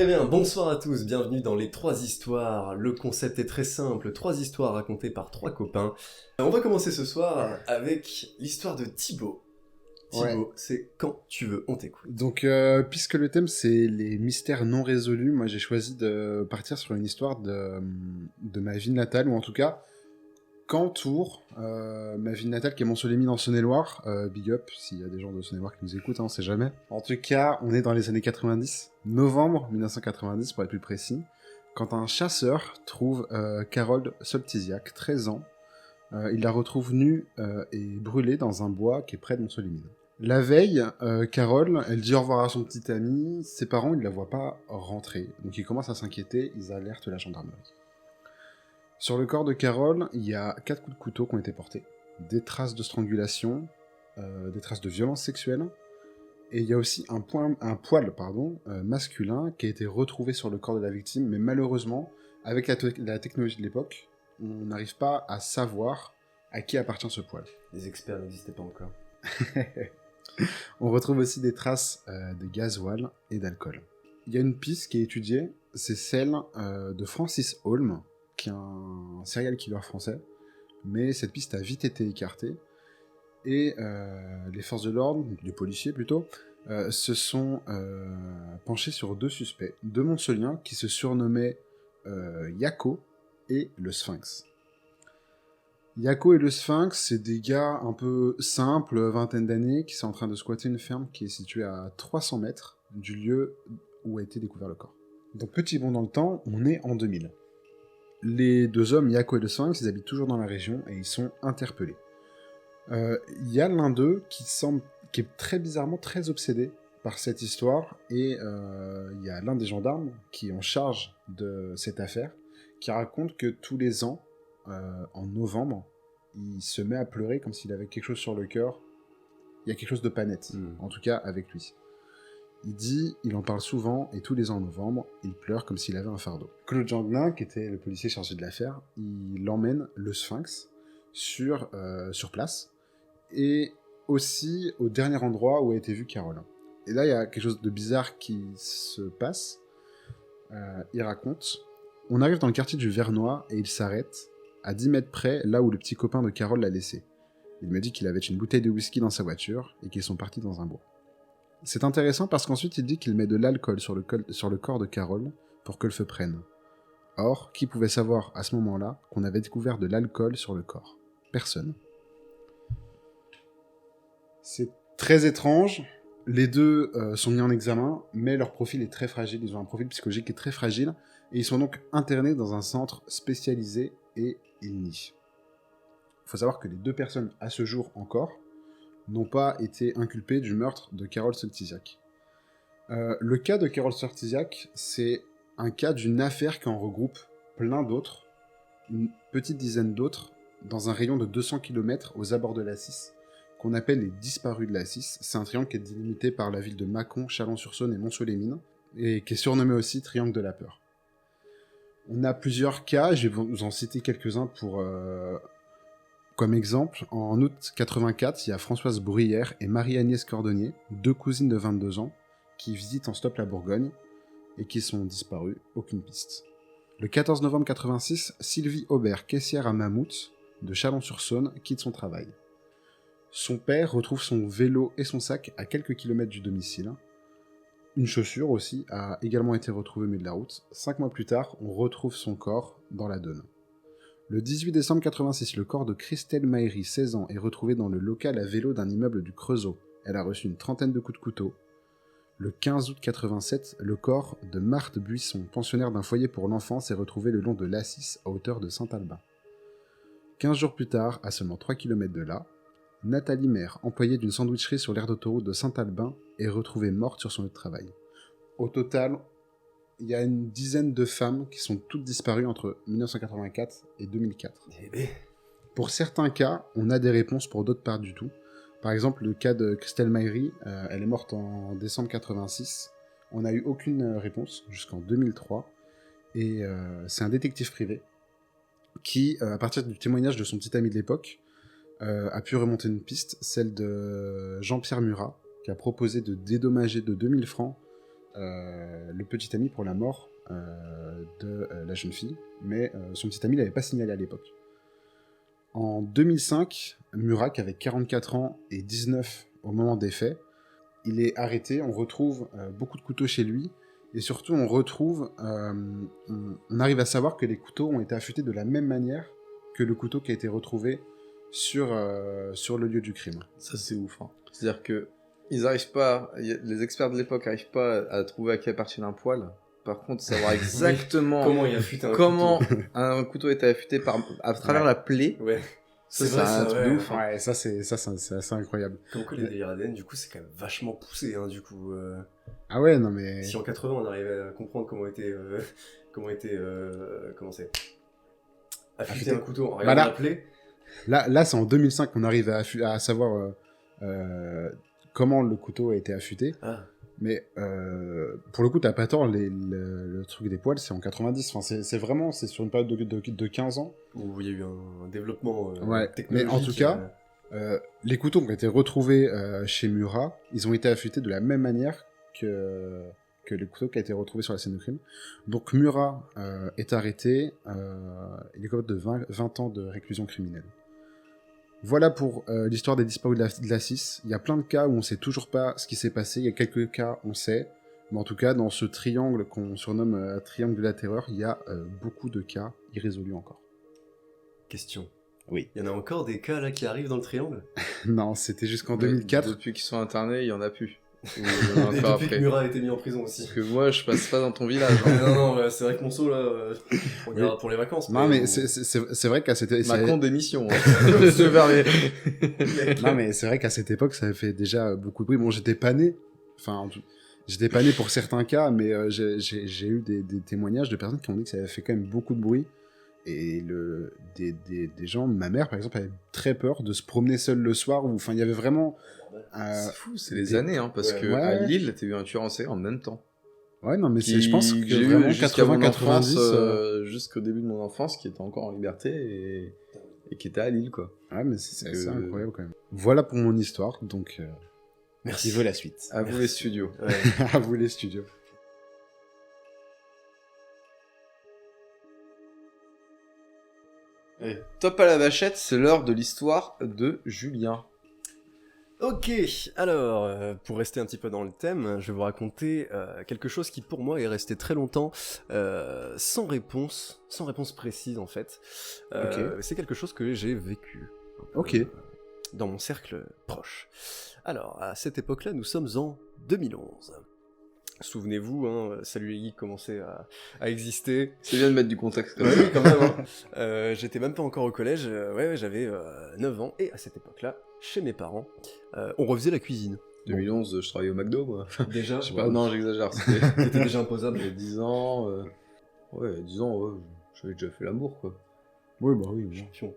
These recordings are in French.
Très bien, bonsoir à tous, bienvenue dans les 3 histoires. Le concept est très simple, 3 histoires racontées par 3 copains. On va commencer ce soir avec l'histoire de Thibaut. Ouais. Thibaut, c'est quand tu veux, on t'écoute. Donc, puisque le thème c'est les mystères non résolus, moi j'ai choisi de partir sur une histoire de ma ville natale, ou en tout cas, qu'entoure ma ville natale qui est Montsolémine en Saône-et-Loire. Big up, s'il y a des gens de Saône-et-Loire qui nous écoutent, on sait jamais. En tout cas, on est dans les années 90, novembre 1990 pour être plus précis, quand un chasseur trouve Carole Soltysiak, 13 ans. Il la retrouve nue et brûlée dans un bois qui est près de Montsolémine. La veille, Carole, elle dit au revoir à son petit ami. Ses parents, ils ne la voient pas rentrer. Donc ils commencent à s'inquiéter, ils alertent la gendarmerie. Sur le corps de Carole, il y a 4 coups de couteau qui ont été portés. Des traces de strangulation, des traces de violence sexuelle. Et il y a aussi un poil masculin qui a été retrouvé sur le corps de la victime. Mais malheureusement, avec la technologie de l'époque, on n'arrive pas à savoir à qui appartient ce poil. Les experts n'existaient pas encore. On retrouve aussi des traces de gasoil et d'alcool. Il y a une piste qui est étudiée, c'est celle de Francis Holm, qui est un serial killer français, mais cette piste a vite été écartée, et les forces de l'ordre, les policiers plutôt, se sont penchés sur 2 suspects, 2 Montceliens qui se surnommaient Yako et le Sphinx. Yako et le Sphinx, c'est des gars un peu simples, vingtaine d'années, qui sont en train de squatter une ferme qui est située à 300 mètres du lieu où a été découvert le corps. Donc petit bond dans le temps, on est en 2000. Les 2 hommes, Yako et le Sphinx, ils habitent toujours dans la région et ils sont interpellés. Il y a l'un d'eux qui est très bizarrement très obsédé par cette histoire, et il y a l'un des gendarmes qui est en charge de cette affaire, qui raconte que tous les ans, en novembre, il se met à pleurer comme s'il avait quelque chose sur le cœur. Il y a quelque chose de pas net, en tout cas avec lui. Il en parle souvent, et tous les ans en novembre, il pleure comme s'il avait un fardeau. Claude Janglin, qui était le policier chargé de l'affaire, il emmène le Sphinx sur place, et aussi au dernier endroit où a été vue Carole. Et là, il y a quelque chose de bizarre qui se passe. Il raconte: on arrive dans le quartier du Vernois, et il s'arrête à 10 mètres près, là où le petit copain de Carole l'a laissé. Il me dit qu'il avait une bouteille de whisky dans sa voiture, et qu'ils sont partis dans un bois. C'est intéressant parce qu'ensuite il dit qu'il met de l'alcool sur le corps de Carole pour que le feu prenne. Or, qui pouvait savoir à ce moment-là qu'on avait découvert de l'alcool sur le corps? Personne. C'est très étrange. Les 2 sont mis en examen, mais leur profil est très fragile. Ils ont un profil psychologique qui est très fragile, et ils sont donc internés dans un centre spécialisé, et ils nient. Il faut savoir que les 2 personnes, à ce jour encore, n'ont pas été inculpées du meurtre de Carole Soltysiak. Le cas de Carole Soltysiak, c'est un cas d'une affaire qui en regroupe plein d'autres, une petite dizaine d'autres, dans un rayon de 200 km aux abords de l'A6, qu'on appelle les disparus de l'A6. C'est un triangle qui est délimité par la ville de Mâcon, Chalon-sur-Saône et Montsolémine, et qui est surnommé aussi Triangle de la Peur. On a plusieurs cas, je vais vous en citer quelques-uns comme exemple. En août 84, il y a Françoise Bruyère et Marie-Agnès Cordonnier, 2 cousines de 22 ans, qui visitent en stop la Bourgogne et qui sont disparues, aucune piste. Le 14 novembre 86, Sylvie Aubert, caissière à Mammouth, de Chalon-sur-Saône, quitte son travail. Son père retrouve son vélo et son sac à quelques kilomètres du domicile. Une chaussure aussi a également été retrouvée au milieu de la route. 5 mois plus tard, on retrouve son corps dans la Dône. Le 18 décembre 86, le corps de Christelle Maïri, 16 ans, est retrouvé dans le local à vélo d'un immeuble du Creusot. Elle a reçu une trentaine de coups de couteau. Le 15 août 87, le corps de Marthe Buisson, pensionnaire d'un foyer pour l'enfance, est retrouvé le long de l'A6 à hauteur de Saint-Albin. 15 jours plus tard, à seulement 3 km de là, Nathalie Maire, employée d'une sandwicherie sur l'aire d'autoroute de Saint-Albin, est retrouvée morte sur son lieu de travail. Au total, il y a une dizaine de femmes qui sont toutes disparues entre 1984 et 2004. Pour certains cas, on a des réponses, pour d'autres pas du tout. Par exemple, le cas de Christelle Maïri, elle est morte en décembre 86. On n'a eu aucune réponse jusqu'en 2003. Et c'est un détective privé qui, à partir du témoignage de son petit ami de l'époque, a pu remonter une piste, celle de Jean-Pierre Murat, qui a proposé de dédommager de 2000 francs le petit ami pour la mort de la jeune fille, mais son petit ami l'avait pas signalé à l'époque. En 2005, Murat, qui avait 44 ans et 19 au moment des faits, il est arrêté, on retrouve beaucoup de couteaux chez lui, et surtout on arrive à savoir que les couteaux ont été affûtés de la même manière que le couteau qui a été retrouvé sur le lieu du crime. Ça c'est ouf. Hein. C'est-à-dire que les experts de l'époque n'arrivent pas à trouver à qui appartient un poil. Par contre, savoir exactement comment un couteau a été affûté à travers la plaie. Ouais. C'est un truc de ouf. Ouais, ça c'est assez incroyable. Comme quoi les délires ADN, du coup, c'est quand même vachement poussé, hein, du coup. Ah ouais, non mais... Si en 80, on arrivait à comprendre comment c'est affûter un couteau en regardant la plaie. Là, c'est en 2005 qu'on arrive à savoir comment le couteau a été affûté. Ah. Mais pour le coup, t'as pas tort, le truc des poils, c'est en 90. Enfin, c'est sur une période de 15 ans. Où il y a eu un développement technologique. Mais en tout cas, les couteaux qui ont été retrouvés chez Murat, ils ont été affûtés de la même manière que le couteau qui a été retrouvé sur la scène de crime. Donc Murat est arrêté, il est couvert de 20 ans de réclusion criminelle. Voilà pour l'histoire des disparus de la 6. Il y a plein de cas où on sait toujours pas ce qui s'est passé. Il y a quelques cas, on sait. Mais en tout cas, dans ce triangle qu'on surnomme triangle de la terreur, il y a beaucoup de cas irrésolus encore. Question. Oui. Il y en a encore des cas là qui arrivent dans le triangle? Non, c'était jusqu'en 2004. Depuis qu'ils sont internés, il y en a plus. Et depuis que Murat a été mis en prison aussi. Parce que moi, je passe pas dans ton village. Hein. non, c'est vrai que Monceau, là, on ira pour les vacances. Non, mais c'est vrai qu'à cette... Macron démission. Hein. Non, mais c'est vrai qu'à cette époque, ça fait déjà beaucoup de bruit. Bon, j'étais pas né. Enfin, j'étais pas né pour certains cas, mais j'ai eu des témoignages de personnes qui ont dit que ça avait fait quand même beaucoup de bruit. Et des gens, ma mère par exemple, avait très peur de se promener seule le soir. Enfin, il y avait vraiment... c'est fou, c'est les années, hein, parce que à Lille, t'as eu un tueur en série en même temps. Ouais, non, mais je pense que j'ai vraiment 80-90... jusqu'au début de mon enfance, qui était encore en liberté et qui était à Lille, quoi. Ouais, mais c'est incroyable quand même. Voilà pour mon histoire, donc... Merci. Il veut la suite. À vous les studios. Ouais. À vous les studios. Et top à la vachette, c'est l'heure de l'histoire de Julien. Ok, alors, pour rester un petit peu dans le thème, je vais vous raconter quelque chose qui pour moi est resté très longtemps sans réponse précise en fait. Okay. C'est quelque chose que j'ai vécu. Dans mon cercle proche. Alors, à cette époque-là, nous sommes en 2011. Souvenez-vous, hein, Salut les Geeks commençait à exister. C'est bien de mettre du contexte comme ça. Oui, quand même. Hein. J'étais même pas encore au collège, j'avais 9 ans, et à cette époque-là, chez mes parents, on refaisait la cuisine. 2011, je travaillais au McDo, moi. Déjà je sais pas, non, j'exagère. T'étais déjà imposable. J'avais 10 ans, ouais, 10 ans, ouais, j'avais déjà fait l'amour, quoi. Oui, bah oui, champion.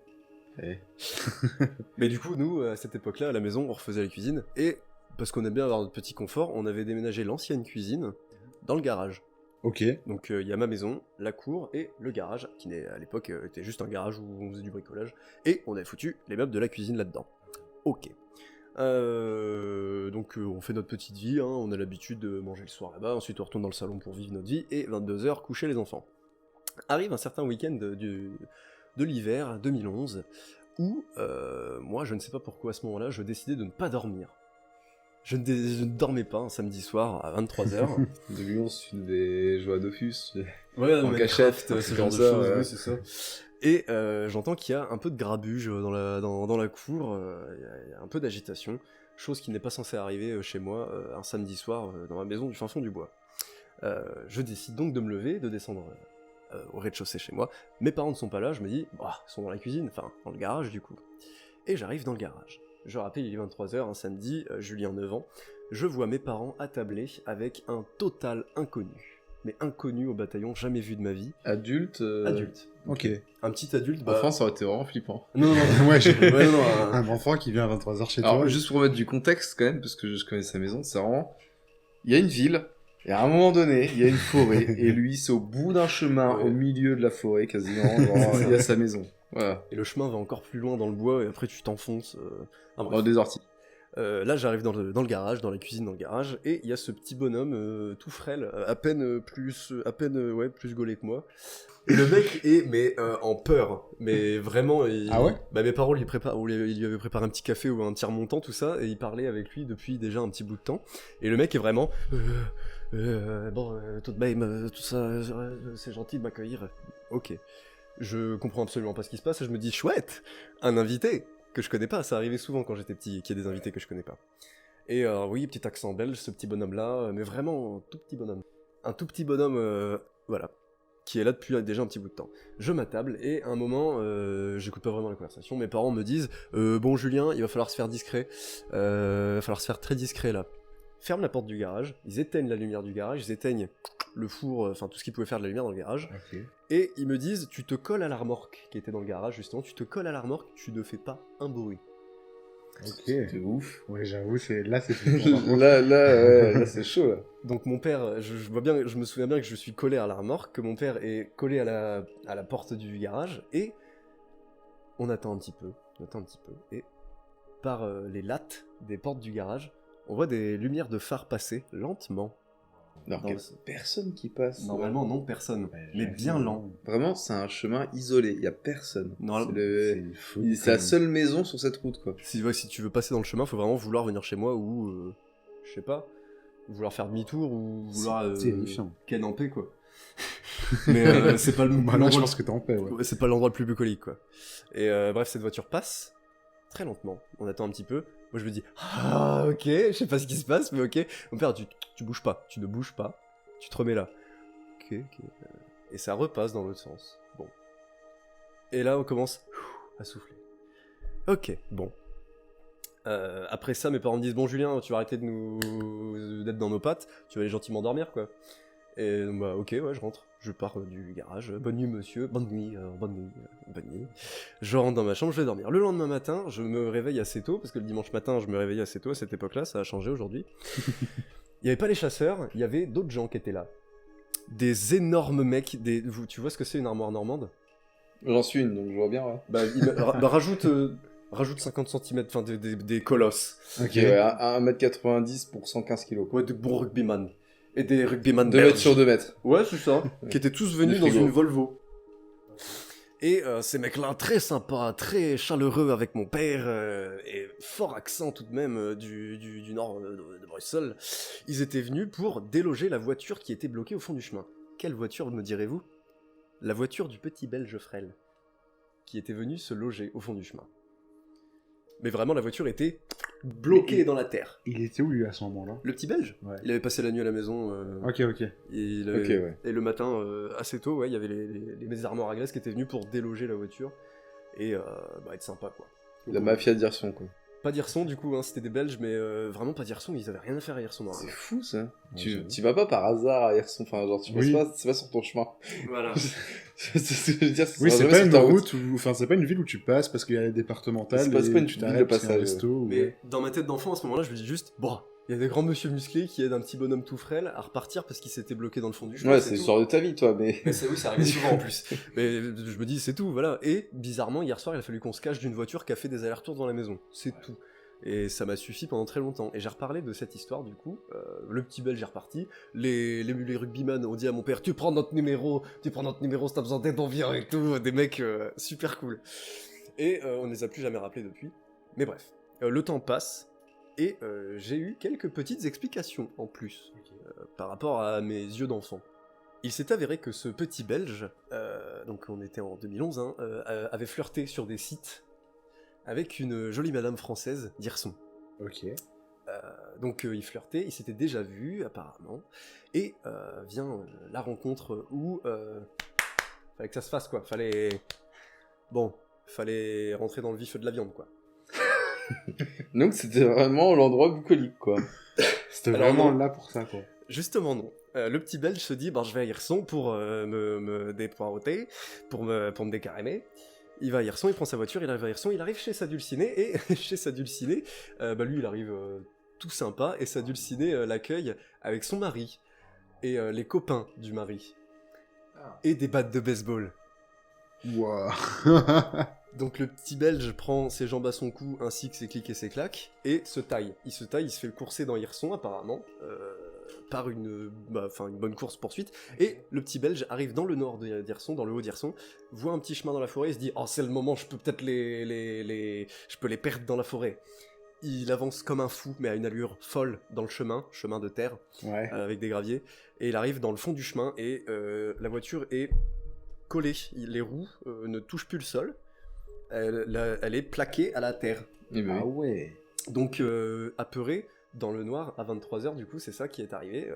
Mais du coup, nous, à cette époque-là, à la maison, on refaisait la cuisine, et... parce qu'on aime bien avoir notre petit confort, on avait déménagé l'ancienne cuisine dans le garage. Ok. Donc il y a ma maison, la cour et le garage, qui à l'époque était juste un garage où on faisait du bricolage, et on avait foutu les meubles de la cuisine là-dedans. Ok. Donc on fait notre petite vie, hein, on a l'habitude de manger le soir là-bas, ensuite on retourne dans le salon pour vivre notre vie, et 22h, coucher les enfants. Arrive un certain week-end de l'hiver 2011, où moi je ne sais pas pourquoi à ce moment-là, je décidais de ne pas dormir. Je ne dormais pas un samedi soir à 23h. 2011, tu devais jouer à Dofus. Ouais, en cachette, ce genre de choses, oui, c'est ça. Et j'entends qu'il y a un peu de grabuge dans la cour, il y a un peu d'agitation, chose qui n'est pas censée arriver chez moi un samedi soir dans ma maison du fin fond du bois. Je décide donc de me lever, de descendre au rez-de-chaussée chez moi. Mes parents ne sont pas là, je me dis, bah, ils sont dans la cuisine, enfin, dans le garage du coup. Et j'arrive dans le garage. Je rappelle, il est 23h, un samedi, Julien 9 ans, je vois mes parents attablés avec un total inconnu. Mais inconnu au bataillon, jamais vu de ma vie. Adulte Adulte. Ok. Un petit adulte, bah... Enfant, ça aurait été vraiment flippant. Non. Ouais, non, un enfant qui vient à 23h chez toi. Juste pour mettre du contexte quand même, parce que je connais sa maison, c'est vraiment... Il y a une ville, et à un moment donné, il y a une forêt, et lui, c'est au bout d'un chemin, au milieu de la forêt, quasiment, genre, il y a sa maison. Voilà. Et le chemin va encore plus loin dans le bois, et après tu t'enfonces... des orties. Là, j'arrive dans le garage, dans la cuisine, dans le garage, et il y a ce petit bonhomme tout frêle, à peine plus gaulé que moi. Et le mec est en peur, mais vraiment. Ah ouais? Bah, mes parents il lui avaient préparé un petit café ou un petit remontant, tout ça, et il parlait avec lui depuis déjà un petit bout de temps. Et le mec est vraiment. Tout de même, tout ça, c'est gentil de m'accueillir. Ok. Je comprends absolument pas ce qui se passe et je me dis chouette, un invité que je connais pas. Ça arrivait souvent quand j'étais petit qu'il y ait des invités que je connais pas. Et oui, petit accent belge, ce petit bonhomme là, mais vraiment un tout petit bonhomme. Un tout petit bonhomme, voilà, qui est là depuis déjà un petit bout de temps. Je m'attable et à un moment, j'écoute pas vraiment la conversation. Mes parents me disent bon Julien, il va falloir se faire discret, il va falloir se faire très discret là. Ferme la porte du garage, ils éteignent la lumière du garage, ils éteignent le four, enfin tout ce qui pouvait faire de la lumière dans le garage. Ok. Et ils me disent, tu te colles à la remorque qui était dans le garage justement, tu te colles à la remorque, tu ne fais pas un bruit. Ok. C'est ouf. Ouais, j'avoue, là, c'est là, c'est chaud, là. Donc mon père, je me souviens bien que je suis collé à la remorque, que mon père est collé à la porte du garage, et on attend un petit peu, et par les lattes des portes du garage, on voit des lumières de phare passer lentement. Alors, personne qui passe. Normalement, non, personne. Mais bien lent. Vraiment, c'est un chemin isolé. Il n'y a personne. C'est la C'est seule maison sur cette route, quoi. Si tu veux passer dans le chemin, faut vraiment vouloir venir chez moi ou, je sais pas, vouloir faire demi-tour ou vouloir ken en paix, quoi. Mais c'est pas Là, je pense que t'es en paix, ouais. C'est pas l'endroit le plus bucolique, quoi. Et bref, cette voiture passe très lentement. On attend un petit peu. Moi, je me dis, ah, ok, je sais pas ce qui se passe, mais ok. Mon père, tu bouges pas, tu ne bouges pas, tu te remets là. Ok. Et ça repasse dans l'autre sens. Bon. Et là, on commence à souffler. Ok, bon. Après ça, mes parents me disent, bon, Julien, tu vas arrêter d'être dans nos pattes, tu vas aller gentiment dormir, quoi. Et bah, ok, ouais, je rentre. Je pars du garage. Bonne nuit, monsieur. Bonne nuit. Je rentre dans ma chambre, je vais dormir. Le lendemain matin, je me réveille assez tôt, parce que le dimanche matin, je me réveillais assez tôt à cette époque-là, ça a changé aujourd'hui. Il n'y avait pas les chasseurs, il y avait d'autres gens qui étaient là. Des énormes mecs, tu vois ce que c'est une armoire normande? J'en suis une, donc je vois bien, ouais. Bah, rajoute 50 cm, enfin des colosses. Ok, ouais, 1m90 pour 115 kg. Ouais, de bons rugbyman. Et des rugbyman 2 mètres sur 2 mètres. Ouais, c'est ça. Qui étaient tous venus dans frigo. une Volvo. Et ces mecs-là, très sympas, très chaleureux avec mon père, et fort accent tout de même du nord de Bruxelles, ils étaient venus pour déloger la voiture qui était bloquée au fond du chemin. Quelle voiture, me direz-vous? La voiture du petit Belge frêle, qui était venu se loger au fond du chemin. Mais vraiment, la voiture était bloquée dans la terre. Il était où, lui, à ce moment-là? Le petit Belge? Ouais. Il avait passé la nuit à la maison. Ok. Et le matin, assez tôt, ouais, il y avait les armoires à glace qui étaient venus pour déloger la voiture et être sympa, quoi. La mafia d'Hirson, quoi. Pas d'Hirson, du coup, hein, c'était des Belges, mais vraiment pas d'Hirson, ils avaient rien à faire à Hirson. C'est fou, ça. Ouais, tu vas pas par hasard à Hirson, enfin, genre, tu passes pas, c'est pas sur ton chemin. Voilà. C'est ce que je veux dire. Oui, c'est pas une route, enfin, c'est pas une ville où tu passes parce qu'il y a les départementales. C'est pas une ville de passage. Resto, mais dans ma tête d'enfant, à ce moment-là, je me dis juste, bon, il y a des grands monsieur musclés qui aident un petit bonhomme tout frêle à repartir parce qu'il s'était bloqué dans le fond du chemin. Ouais, c'est l'histoire de ta vie, toi, mais. Oui, ça arrivait souvent en plus. Mais je me dis, c'est tout, voilà. Et bizarrement, hier soir, il a fallu qu'on se cache d'une voiture qui a fait des allers-retours dans la maison. C'est tout. Et ça m'a suffi pendant très longtemps. Et j'ai reparlé de cette histoire, du coup. Le petit Belge est reparti. Les rugbyman ont dit à mon père, tu prends notre numéro si t'as besoin d'aide, on vient et tout. Des mecs super cool. Et on ne les a plus jamais rappelés depuis. Mais bref, le temps passe. Et j'ai eu quelques petites explications en plus. Par rapport à mes yeux d'enfant. Il s'est avéré que ce petit Belge, donc on était en 2011, hein, avait flirté sur des sites avec une jolie madame française d'Hirson. Ok. Donc il flirtait, il s'était déjà vu apparemment, et vient la rencontre où fallait que ça se fasse, quoi. Fallait rentrer dans le vif de la viande, quoi. Donc c'était vraiment l'endroit bucolique, quoi. C'était vraiment là pour ça, quoi. Justement non. Le petit Belge se dit, je vais à Hirson pour me dépoireauter, pour me décarémer. Il va à Hirson, il prend sa voiture, il arrive à Hirson, il arrive chez sa dulcinée, et chez sa dulcinée, lui il arrive tout sympa, et sa dulcinée l'accueille avec son mari, et les copains du mari, et des battes de baseball. Wow. Donc le petit Belge prend ses jambes à son cou ainsi que ses clics et ses claques et se taille. Il se fait le courser dans Hirson apparemment, par une bonne course poursuite. Et le petit Belge arrive dans le nord d'Hirson, dans le haut d'Hirson, voit un petit chemin dans la forêt et se dit « Oh c'est le moment, je peux peut-être je peux les perdre dans la forêt ». Il avance comme un fou, mais à une allure folle dans le chemin de terre, avec des graviers. Et il arrive dans le fond du chemin et la voiture est collée. Les roues ne touchent plus le sol. Elle est plaquée à la terre. Ah ouais. Donc, apeuré, dans le noir, à 23h, du coup, c'est ça qui est arrivé.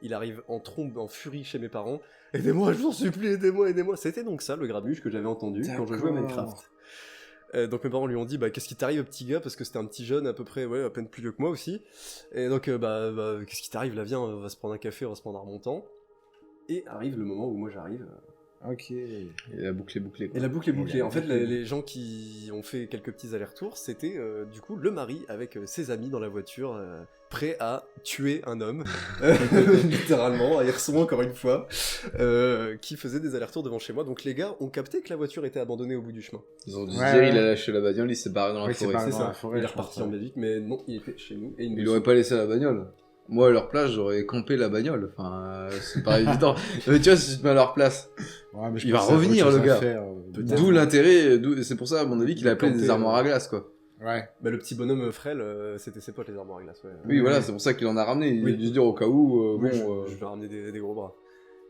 Il arrive en trombe, en furie chez mes parents. « Aidez-moi, je vous en supplie, aidez-moi, aidez-moi !» C'était donc ça, le grabuge que j'avais entendu quand je jouais à Minecraft. Donc mes parents lui ont dit qu'est-ce qui t'arrive petit gars, parce que c'était un petit jeune à peu près à peine plus vieux que moi aussi, et donc qu'est-ce qui t'arrive là, viens, on va se prendre un café, on va se prendre un remontant. Et arrive le moment où moi j'arrive. Ok. Et la boucle est bouclée, quoi. Et la boucle est bouclée. En fait, les gens qui ont fait quelques petits allers-retours, c'était du coup le mari avec ses amis dans la voiture, prêt à tuer un homme, littéralement, à Hirson encore une fois, qui faisait des allers-retours devant chez moi. Donc les gars ont capté que la voiture était abandonnée au bout du chemin. Ils ont dû se dire, il a lâché la bagnole, il s'est barré dans la forêt. C'est ça. Il est reparti en Belgique, mais non, il était chez nous. Et il aurait pas laissé la bagnole. Moi, à leur place, j'aurais campé la bagnole. Enfin, c'est pas évident. Mais tu vois, si je te mets à leur place, il va revenir, le gars. D'où l'intérêt, c'est pour ça, à mon avis, qu'il a appelé des armoires à glace, quoi. Ouais. Le petit bonhomme frêle, c'était ses potes, les armoires à glace, ouais. Oui, voilà, c'est pour ça qu'il en a ramené. Il a dû se dire au cas où, je vais ramener des gros bras.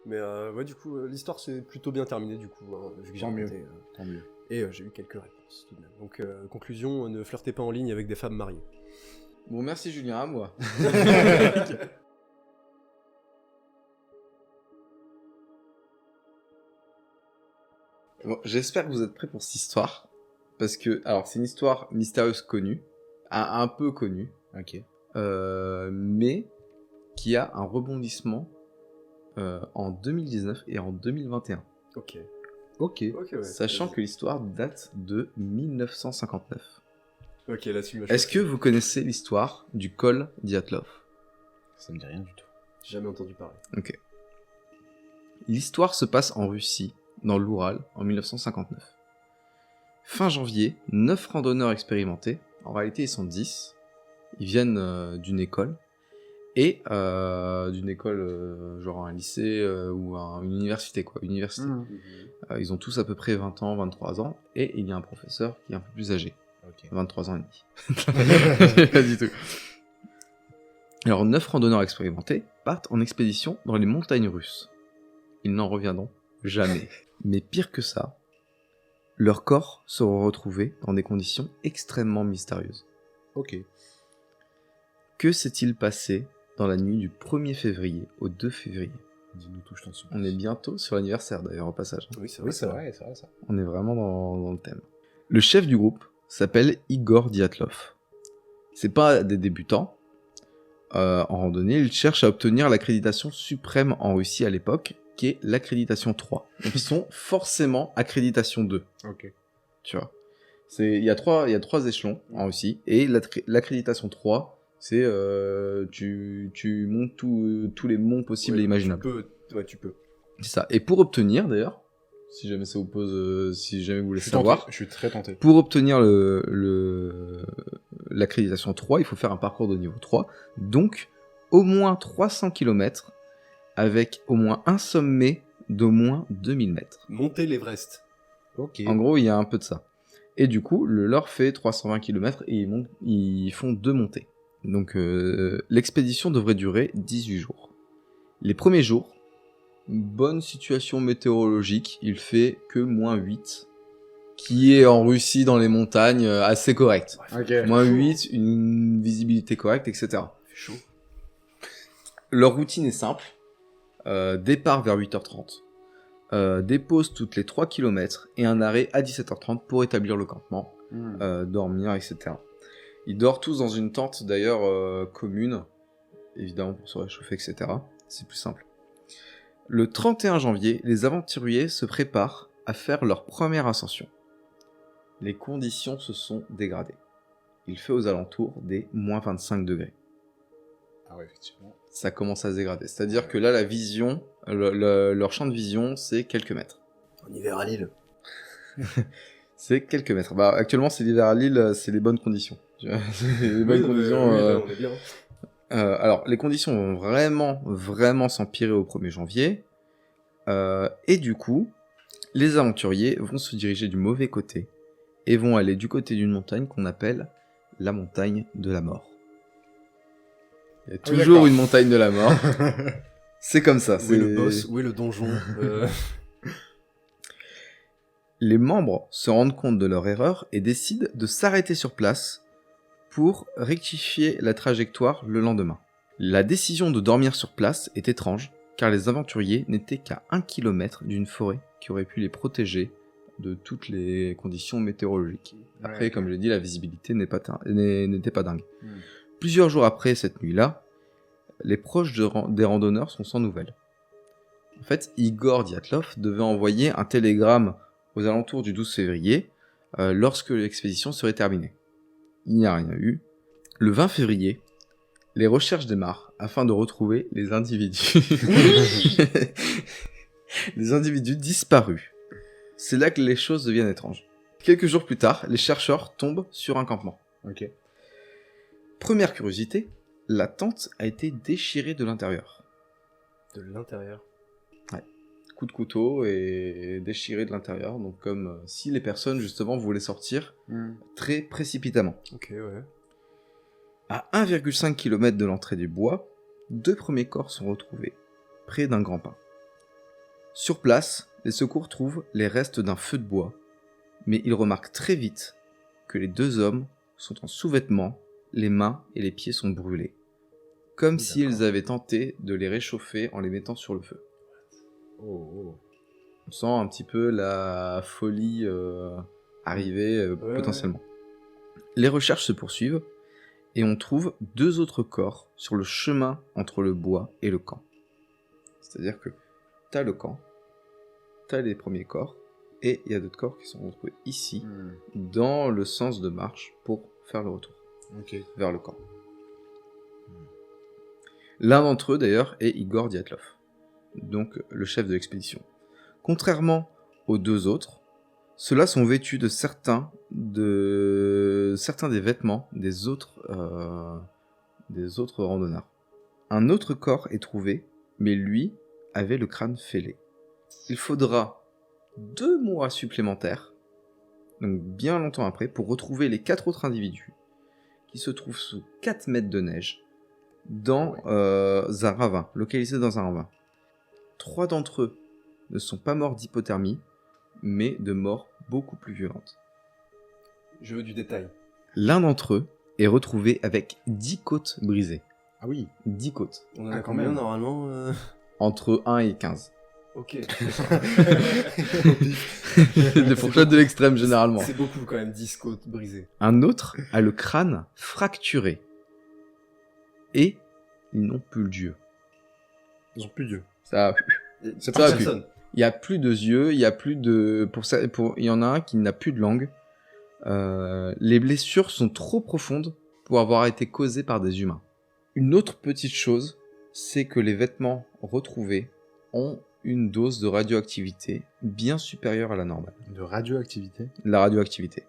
Mais du coup, l'histoire s'est plutôt bien terminée, du coup, vu que j'ai raconté. Tant mieux. Et j'ai eu quelques réponses, tout de même. Donc, conclusion, ne flirtez pas en ligne avec des femmes mariées. Bon, merci Julien, à moi. Bon, j'espère que vous êtes prêts pour cette histoire. Parce que, alors, c'est une histoire mystérieuse connue, un peu connue, mais qui a un rebondissement en 2019 et en 2021. Ok. Ouais, sachant que l'histoire date de 1959. Ok, là-dessus. Est-ce que vous connaissez l'histoire du col Dyatlov? Ça me dit rien du tout. J'ai jamais entendu parler. Ok. L'histoire se passe en Russie, dans l'Oural, en 1959. Fin janvier, 9 randonneurs expérimentés, en réalité ils sont 10, ils viennent d'une école, et d'une école genre un lycée ou une université, quoi, université. Ils ont tous à peu près 20 ans, 23 ans, et il y a un professeur qui est un peu plus âgé. 23 ans et demi. Pas du tout. Alors, 9 randonneurs expérimentés partent en expédition dans les montagnes russes. Ils n'en reviendront jamais. Mais pire que ça, leurs corps seront retrouvés dans des conditions extrêmement mystérieuses. Ok. Que s'est-il passé dans la nuit du 1er février au 2 février? Dis-nous tout, je t'en supplie. On est bientôt sur l'anniversaire d'ailleurs, au passage. Oui, c'est vrai, ça. On est vraiment dans le thème. Le chef du groupe s'appelle Igor Dyatlov. C'est pas des débutants. En randonnée, ils cherchent à obtenir l'accréditation suprême en Russie à l'époque, qui est l'accréditation 3. Donc ils sont forcément accréditation 2. Ok. Tu vois. Il y a trois échelons en Russie, et l'accréditation 3, c'est tu montes tous les monts possibles et imaginables. Tu peux. C'est ça. Et pour obtenir, d'ailleurs, si jamais ça vous pose, si jamais vous voulez savoir, je suis très tenté. pour obtenir l'accréditation 3, il faut faire un parcours de niveau 3, donc au moins 300 km avec au moins un sommet d'au moins 2000 mètres. Monter l'Everest. Ok. En gros, il y a un peu de ça. Et du coup, le leur fait 320 km et ils font 2 montées. Donc l'expédition devrait durer 18 jours. Les premiers jours, bonne situation météorologique, il fait que -8, qui est en Russie dans les montagnes assez correct. Okay. -8, une visibilité correcte, etc. C'est chaud. Leur routine est simple. Départ vers 8h30. Dépose toutes les 3 km et un arrêt à 17h30 pour établir le campement, dormir, etc. Ils dorment tous dans une tente d'ailleurs commune, évidemment pour se réchauffer, etc. C'est plus simple. Le 31 janvier, les aventuriers se préparent à faire leur première ascension. Les conditions se sont dégradées. Il fait aux alentours des -25 degrés. Ah ouais, effectivement. Ça commence à se dégrader. C'est-à-dire que là, la vision, leur champ de vision, c'est quelques mètres. En hiver à Lille. C'est quelques mètres. Bah, actuellement, c'est l'hiver à Lille, c'est les bonnes conditions. C'est les bonnes conditions. Là, on est bien. Alors, les conditions vont vraiment s'empirer au 1er janvier. Et du coup, les aventuriers vont se diriger du mauvais côté et vont aller du côté d'une montagne qu'on appelle la montagne de la mort. Il y a toujours une montagne de la mort. C'est comme ça. Où est le boss? Où est le donjon? Les membres se rendent compte de leur erreur et décident de s'arrêter sur place pour rectifier la trajectoire le lendemain. La décision de dormir sur place est étrange, car les aventuriers n'étaient qu'à 1 kilomètre d'une forêt qui aurait pu les protéger de toutes les conditions météorologiques. Après, comme je l'ai dit, la visibilité n'était pas dingue. Plusieurs jours après cette nuit-là, les proches des randonneurs sont sans nouvelles. En fait, Igor Dyatlov devait envoyer un télégramme aux alentours du 12 février, lorsque l'expédition serait terminée. Il n'y a rien eu. Le 20 février, les recherches démarrent afin de retrouver les individus. Les individus disparus. C'est là que les choses deviennent étranges. Quelques jours plus tard, les chercheurs tombent sur un campement. Ok. Première curiosité, la tente a été déchirée de l'intérieur. De l'intérieur. Ouais. Coup de couteau et déchirée de l'intérieur, donc comme si les personnes justement voulaient sortir très précipitamment. Ok, ouais. À 1,5 km de l'entrée du bois, 2 premiers corps sont retrouvés, près d'un grand pin. Sur place, les secours trouvent les restes d'un feu de bois, mais ils remarquent très vite que les 2 hommes sont en sous-vêtements, les mains et les pieds sont brûlés, comme si ils avaient tenté de les réchauffer en les mettant sur le feu. On sent un petit peu la folie arriver potentiellement. Les recherches se poursuivent, et on trouve 2 autres corps sur le chemin entre le bois et le camp. C'est-à-dire que t'as le camp, t'as les premiers corps, et il y a d'autres corps qui sont retrouvés ici, dans le sens de marche, pour faire le retour vers le camp. L'un d'entre eux, d'ailleurs, est Igor Dyatlov, donc le chef de l'expédition. Contrairement aux 2 autres, ceux-là sont vêtus de certains des vêtements des autres randonneurs. Un autre corps est trouvé, mais lui avait le crâne fêlé. Il faudra 2 mois supplémentaires, donc bien longtemps après, pour retrouver les 4 autres individus qui se trouvent sous 4 mètres de neige dans un ravin, localisé dans un ravin. 3 d'entre eux ne sont pas morts d'hypothermie, mais de morts beaucoup plus violentes. Je veux du détail. L'un d'entre eux est retrouvé avec 10 côtes brisées. Ah oui. 10 côtes. On en a combien normalement Entre 1 et 15. Ok. Des fourchettes de l'extrême généralement. C'est beaucoup quand même, 10 côtes brisées. Un autre a le crâne fracturé. Et ils n'ont plus d'yeux. Ils ont plus d'yeux. Ça, C'est ça pas a pu. personne. Il y a plus de yeux, il y a plus de il y en a un qui n'a plus de langue. Les blessures sont trop profondes pour avoir été causées par des humains. Une autre petite chose, c'est que les vêtements retrouvés ont une dose de radioactivité bien supérieure à la normale. De radioactivité. La radioactivité.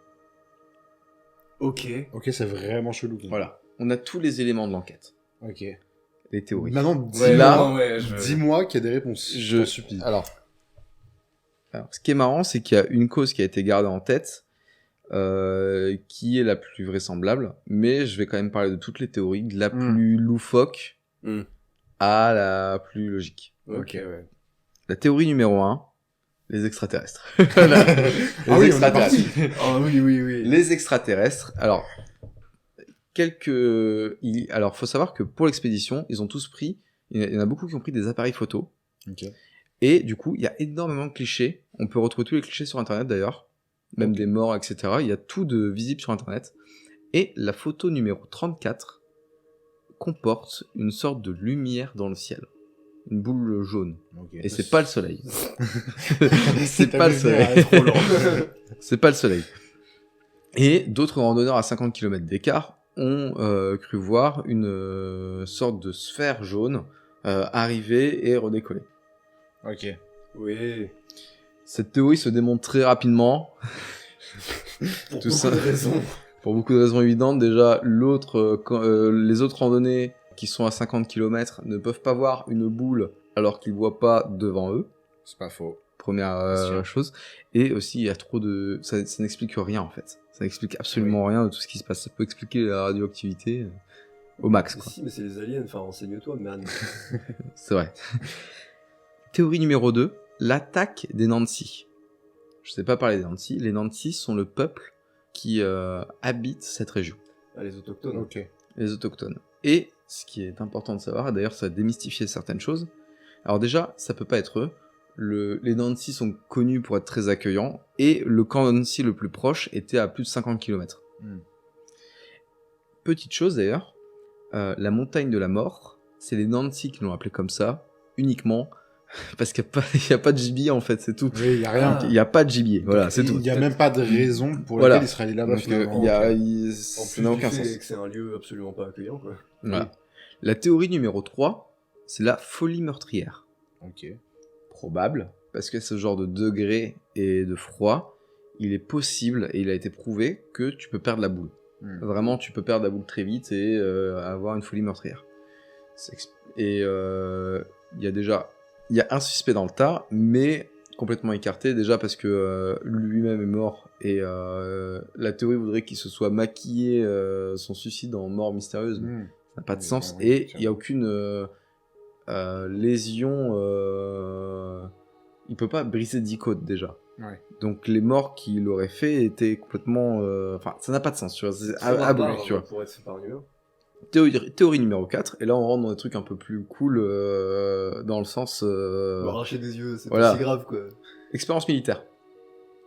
Ok. Ok, c'est vraiment chelou. Voilà. On a tous les éléments de l'enquête. Ok. Les théories. Maintenant, dis-moi qu'il y a des réponses. Je t'en supplie. Alors, ce qui est marrant, c'est qu'il y a une cause qui a été gardée en tête, qui est la plus vraisemblable, mais je vais quand même parler de toutes les théories, de la plus loufoque à la plus logique. Ok, ouais. La théorie numéro 1, les extraterrestres. Les extraterrestres. Oh oui. Les extraterrestres. Alors, faut savoir que pour l'expédition, ils ont tous pris, il y en a beaucoup qui ont pris des appareils photo. Ok. Et du coup, il y a énormément de clichés. On peut retrouver tous les clichés sur Internet d'ailleurs, même des morts, etc. Il y a tout de visible sur Internet. Et la photo numéro 34 comporte une sorte de lumière dans le ciel. Une boule jaune. Okay. Et c'est pas le soleil. C'est pas le soleil. Trop lent. C'est pas le soleil. Et d'autres randonneurs à 50 km d'écart ont cru voir une sorte de sphère jaune arriver et redécoller. Ok. Oui. Cette théorie se démontre très rapidement. Pour Tout beaucoup ça. de raisons. Pour beaucoup de raisons évidentes. Déjà, les autres randonnées qui sont à 50 km ne peuvent pas voir une boule alors qu'ils ne voient pas devant eux. C'est pas faux. Première chose. Et aussi, il y a trop de... Ça n'explique rien, en fait. Ça n'explique absolument rien de tout ce qui se passe. Ça peut expliquer la radioactivité au max, quoi. Si, mais c'est les aliens, enfin, renseigne-toi, man. C'est vrai. Théorie numéro 2, l'attaque des Nancy. Je sais pas parler des Nancy. Les Nancy sont le peuple qui habite cette région. Ah, les autochtones. Ok. Les autochtones. Et ce qui est important de savoir, et d'ailleurs ça a démystifié certaines choses, alors déjà, ça peut pas être eux. Les Nancy sont connus pour être très accueillants, et le camp Nancy le plus proche était à plus de 50 km. Petite chose d'ailleurs, la montagne de la mort, c'est les Nancy qui l'ont appelé comme ça, uniquement parce qu'il n'y a pas de gibier en fait, c'est tout. Oui, il n'y a rien. Il n'y a pas de gibier, voilà, c'est tout. Il n'y a même pas de raison pour Voilà. laquelle il serait allé là-bas. Donc, finalement. ça n'a aucun sens. Que c'est un lieu absolument pas accueillant, quoi. Voilà. La théorie numéro 3, c'est la folie meurtrière. Ok. Probable, parce que ce genre de degré et de froid, il est possible, et il a été prouvé, que tu peux perdre la boule. Vraiment, tu peux perdre la boule très vite et avoir une folie meurtrière. Et il y a un suspect dans le tas, mais complètement écarté, déjà parce que lui-même est mort, et la théorie voudrait qu'il se soit maquillé son suicide en mort mystérieuse. Ça n'a pas de sens, et il n'y a aucune lésion... il peut pas briser 10 côtes, déjà. Ouais. Donc les morts qu'il aurait fait étaient complètement... Enfin, ça n'a pas de sens, tu vois. C'est aboli, tu vois. Pour être fait par un humain. Théorie numéro 4, et là on rentre dans des trucs un peu plus cool, dans le sens... Arracher des yeux, c'est voilà. pas si grave, quoi. Expérience militaire.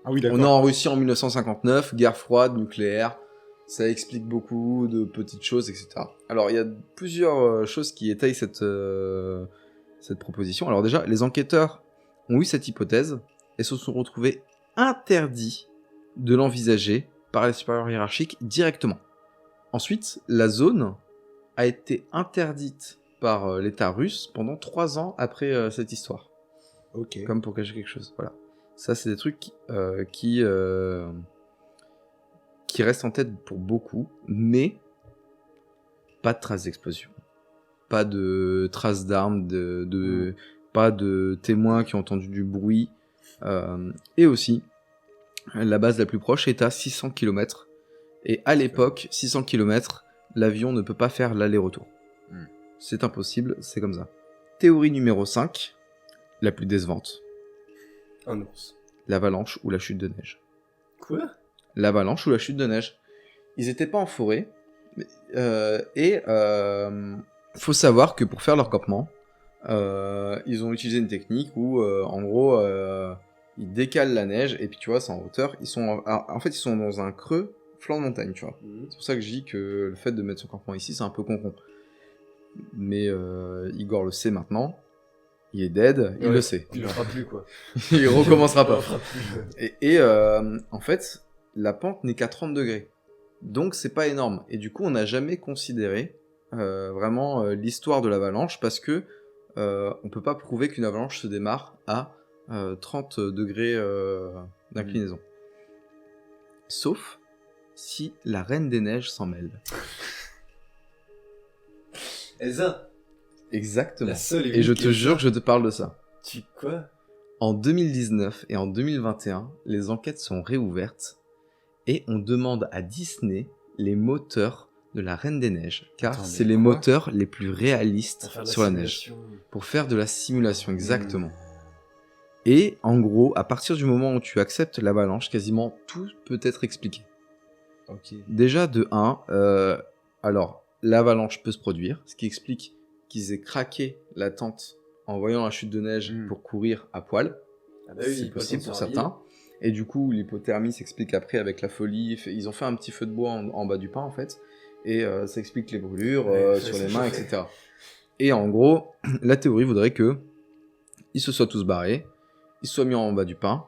Ah oui, d'accord. On est en Russie en 1959, guerre froide, nucléaire, ça explique beaucoup de petites choses, etc. Alors il y a plusieurs choses qui étayent cette proposition. Alors déjà, les enquêteurs ont eu cette hypothèse, et se sont retrouvés interdits de l'envisager par les supérieurs hiérarchiques directement. Ensuite, la zone a été interdite par l'État russe pendant 3 ans après cette histoire. Ok. Comme pour cacher quelque chose. Voilà. Ça, c'est des trucs qui restent en tête pour beaucoup, mais pas de traces d'explosion. Pas de traces d'armes, pas de témoins qui ont entendu du bruit. Et aussi, la base la plus proche est à 600 km. Et à l'époque, 600 km, l'avion ne peut pas faire l'aller-retour. C'est impossible, c'est comme ça. Théorie numéro 5, la plus décevante. Un ours. L'avalanche ou la chute de neige. Quoi ? L'avalanche ou la chute de neige. Ils étaient pas en forêt. Faut savoir que pour faire leur campement, ils ont utilisé une technique où, en gros, ils décalent la neige, et puis tu vois, c'est en hauteur. En fait, ils sont dans un creux flanc de montagne, tu vois. C'est pour ça que je dis que le fait de mettre son campement ici, c'est un peu con. Mais Igor le sait maintenant. Il est dead, il le sait. Il le fera plus, quoi. Il recommencera pas. Il le fera plus. En fait, la pente n'est qu'à 30 degrés. Donc c'est pas énorme. Et du coup, on n'a jamais considéré vraiment l'histoire de l'avalanche, parce que on peut pas prouver qu'une avalanche se démarre à 30 degrés d'inclinaison. Sauf si la Reine des Neiges s'en mêle. Elsa. Exactement. La seule et je te jure que je te parle de ça. Quoi ? En 2019 et en 2021, les enquêtes sont réouvertes et on demande à Disney les moteurs de la Reine des Neiges, car c'est les moteurs les plus réalistes sur la neige. Pour faire de la simulation, exactement. Et en gros, à partir du moment où tu acceptes l'avalanche, quasiment tout peut être expliqué. Okay. Déjà, de 1, alors, l'avalanche peut se produire, ce qui explique qu'ils aient craqué la tente en voyant la chute de neige pour courir à poil. Ah bah oui, c'est possible pour certains. Et du coup, l'hypothermie s'explique après avec la folie. Ils ont fait un petit feu de bois en bas du pain, en fait. Et ça explique les brûlures sur les mains, etc. Et en gros, la théorie voudrait que ils se soient tous barrés, ils se soient mis en bas du pain.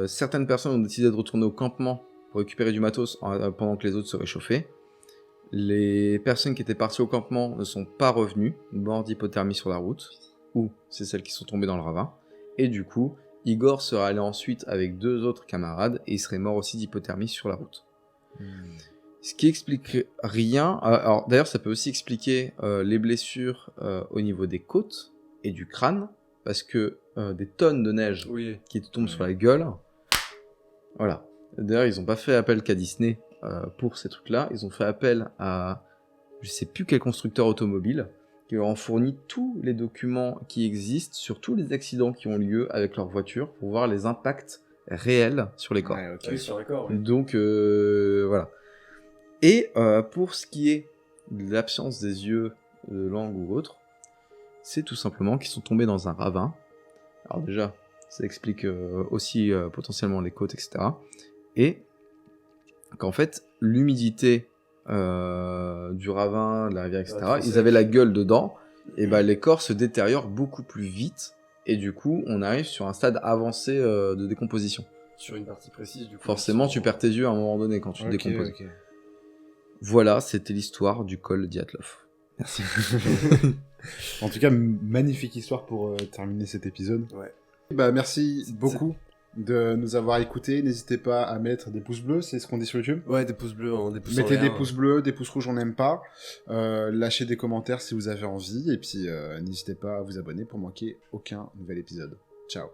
Certaines personnes ont décidé de retourner au campement pour récupérer du matos pendant que les autres se réchauffaient. Les personnes qui étaient parties au campement ne sont pas revenues, mort d'hypothermie sur la route, ou c'est celles qui sont tombées dans le ravin. Et du coup, Igor serait allé ensuite avec 2 autres camarades et il serait mort aussi d'hypothermie sur la route. Ce qui explique rien. Alors d'ailleurs, ça peut aussi expliquer les blessures au niveau des côtes et du crâne, parce que des tonnes de neige qui te tombent sur la gueule. Voilà. D'ailleurs, ils n'ont pas fait appel qu'à Disney pour ces trucs-là. Ils ont fait appel à je sais plus quel constructeur automobile qui leur ont fourni tous les documents qui existent sur tous les accidents qui ont lieu avec leur voiture pour voir les impacts réels sur les corps. Sur les corps. Donc voilà. Et pour ce qui est de l'absence des yeux, de langue ou autre, c'est tout simplement qu'ils sont tombés dans un ravin. Alors déjà, ça explique aussi potentiellement les côtes, etc. Et qu'en fait, l'humidité du ravin, de la rivière, etc., ils avaient la gueule dedans, et bah les corps se détériorent beaucoup plus vite, et du coup, on arrive sur un stade avancé de décomposition. Sur une partie précise, du coup. Forcément, tu perds tes yeux à un moment donné quand tu te décomposes. Voilà, c'était l'histoire du col Dyatlov. Merci. En tout cas, magnifique histoire pour terminer cet épisode. Ouais. Bah, merci beaucoup de nous avoir écoutés. N'hésitez pas à mettre des pouces bleus, c'est ce qu'on dit sur YouTube. Ouais, des pouces bleus, des pouces Mettez des pouces bleus, des pouces rouges, on n'aime pas. Lâchez des commentaires si vous avez envie. Et puis, n'hésitez pas à vous abonner pour manquer aucun nouvel épisode. Ciao.